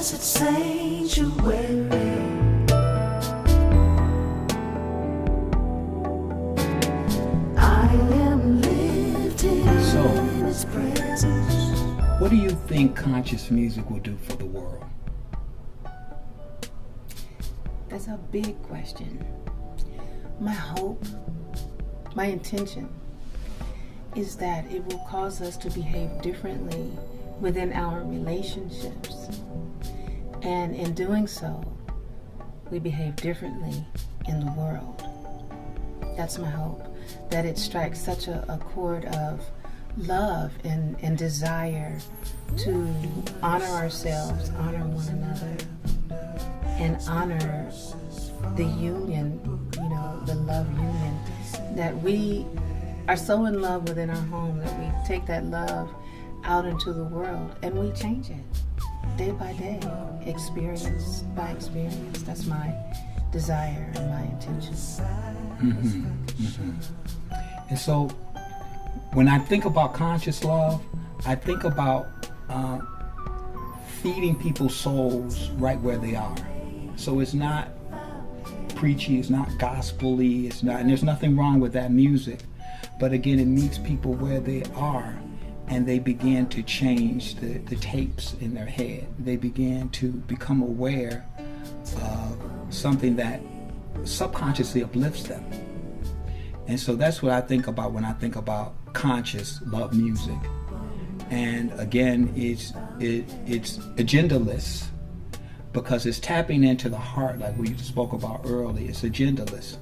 blessed sanctuary. I am lifted in His presence. What do you think conscious music will do for the world? That's a big question. My hope, my intention is that it will cause us to behave differently within our relationships. And in doing so, we behave differently in the world. That's my hope, that it strikes such a chord of love and desire to honor ourselves, honor one another, and honor the union, the love union, that we are so in love within our home that we take that love out into the world and we change it day by day, experience by experience. That's my desire and my intention. Mm-hmm. Mm-hmm. And so when I think about conscious love, I think about feeding people's souls right where they are. So it's not preachy, it's not gospel-y, it's not, and there's nothing wrong with that music. But again, it meets people where they are, and they begin to change the tapes in their head. They begin to become aware of something that subconsciously uplifts them. And so that's what I think about when I think about conscious love music. And again, it's agendaless, because it's tapping into the heart, like we spoke about earlier. It's agendaless.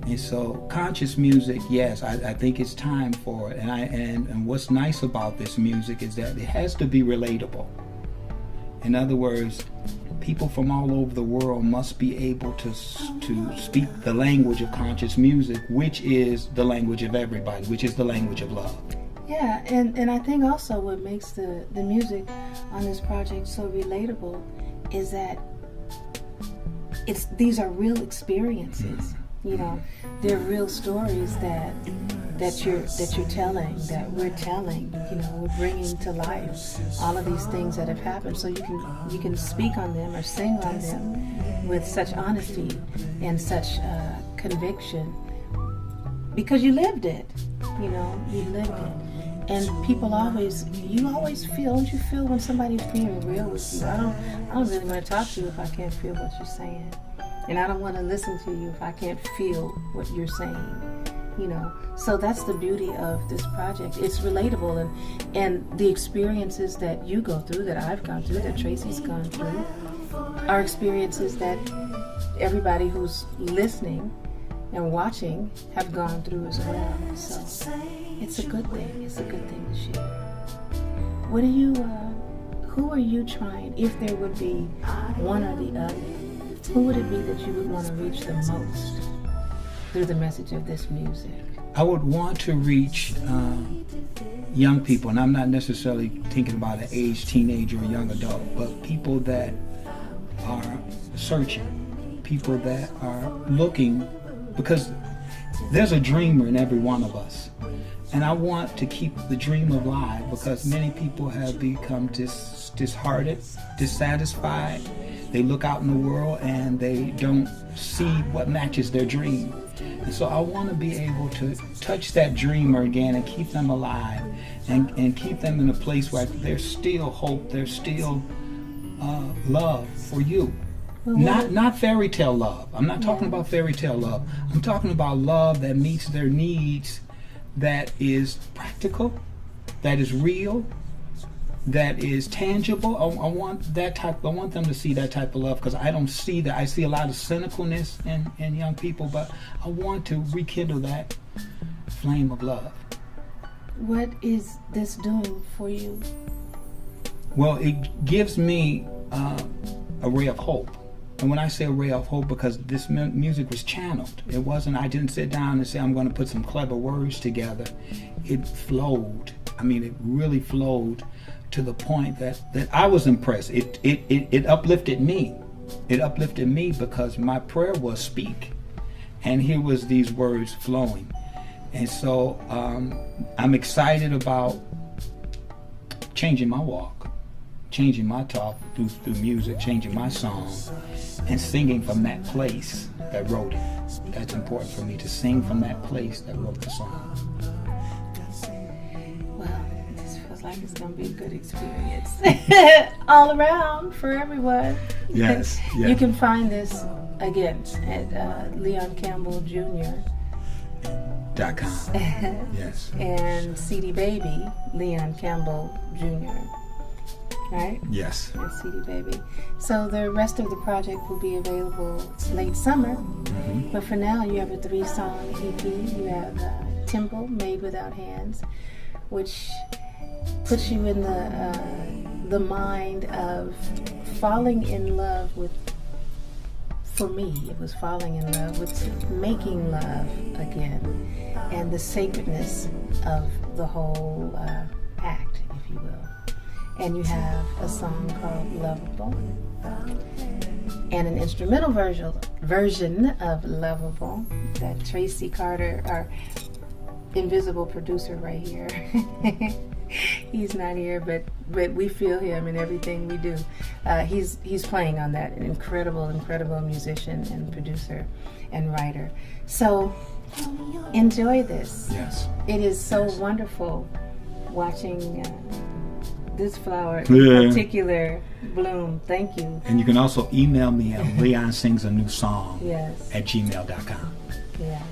And so conscious music, yes, I think it's time for it. And what's nice about this music is that it has to be relatable. In other words, people from all over the world must be able to speak the language of conscious music, which is the language of everybody, which is the language of love. Yeah, and I think also what makes the music on this project so relatable is that these are real experiences. They're real stories that you're telling, that we're telling. We're bringing to life all of these things that have happened, so you can speak on them or sing on them with such honesty and such conviction, because you lived it. You lived it. And people you always feel, don't you feel when somebody's being real with you? I don't really want to talk to you if I can't feel what you're saying. And I don't want to listen to you if I can't feel what you're saying, So that's the beauty of this project. It's relatable, and the experiences that you go through, that I've gone through, that Tracy's gone through, are experiences that everybody who's listening and watching have gone through as well. So it's a good thing. It's a good thing to share. Who are you trying, if there would be one or the other, who would it be that you would want to reach the most through the message of this music? I would want to reach young people, and I'm not necessarily thinking about an age teenager or young adult, but people that are searching, people that are looking, because there's a dreamer in every one of us. And I want to keep the dream alive, because many people have become disheartened, dissatisfied. They look out in the world and they don't see what matches their dream. And so I want to be able to touch that dreamer again and keep them alive, and keep them in a place where there's still hope, there's still love for you. Not fairy tale love. I'm not talking about fairy tale love. I'm talking about love that meets their needs, that is practical, that is real, that is tangible. I want them to see that type of love, because I don't see that. I see a lot of cynicalness in young people, but I want to rekindle that flame of love. What is this doing for you? Well, it gives me a ray of hope. And when I say a ray of hope, because this music was channeled. It wasn't, I didn't sit down and say, I'm going to put some clever words together. It flowed. It really flowed to the point that I was impressed. It uplifted me. It uplifted me, because my prayer was speak. And here was these words flowing. And so I'm excited about changing my walk, changing my talk through music, changing my song, and singing from that place that wrote it. That's important for me, to sing from that place that wrote the song. Well, this feels like it's going to be a good experience all around for everyone. Yes, yes. You can find this again at Leon Campbell Jr. .com. Yes. and CD Baby Leon Campbell Jr. Right? Yes. And CD Baby. So the rest of the project will be available late summer. Mm-hmm. But for now, you have a 3-song EP. You have Temple, Made Without Hands, which puts you in the mind of falling in love with. For me, it was falling in love with making love again, and the sacredness of the whole act, if you will. And you have a song called Lovable, and an instrumental version of Lovable that Tracy Carter, our invisible producer right here, he's not here, but we feel him in everything we do. He's playing on that, an incredible musician and producer and writer. So enjoy this. Yes. It is so wonderful watching this flower in Yeah. particular bloom. Thank you. And you can also email me at leonsingsanewsong Yes. at gmail.com. Yeah.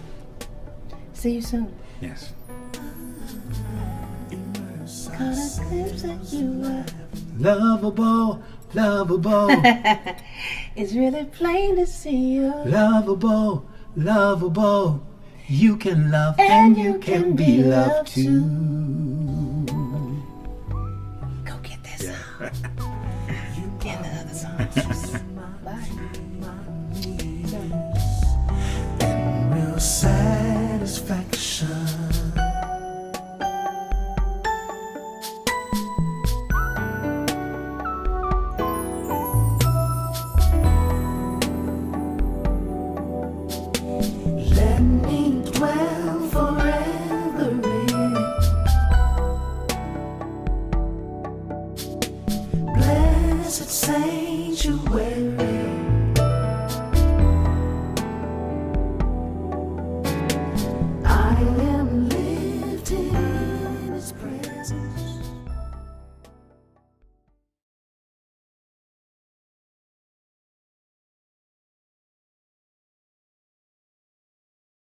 See you soon. Yes. Caught a glimpse at you. Lovable, lovable, It's really plain to see you. lovable, lovable. You can love and you can be loved too. Go get that song. And the other songs. Bye. real satisfaction. Let me dwell forever in blessed sanctuary.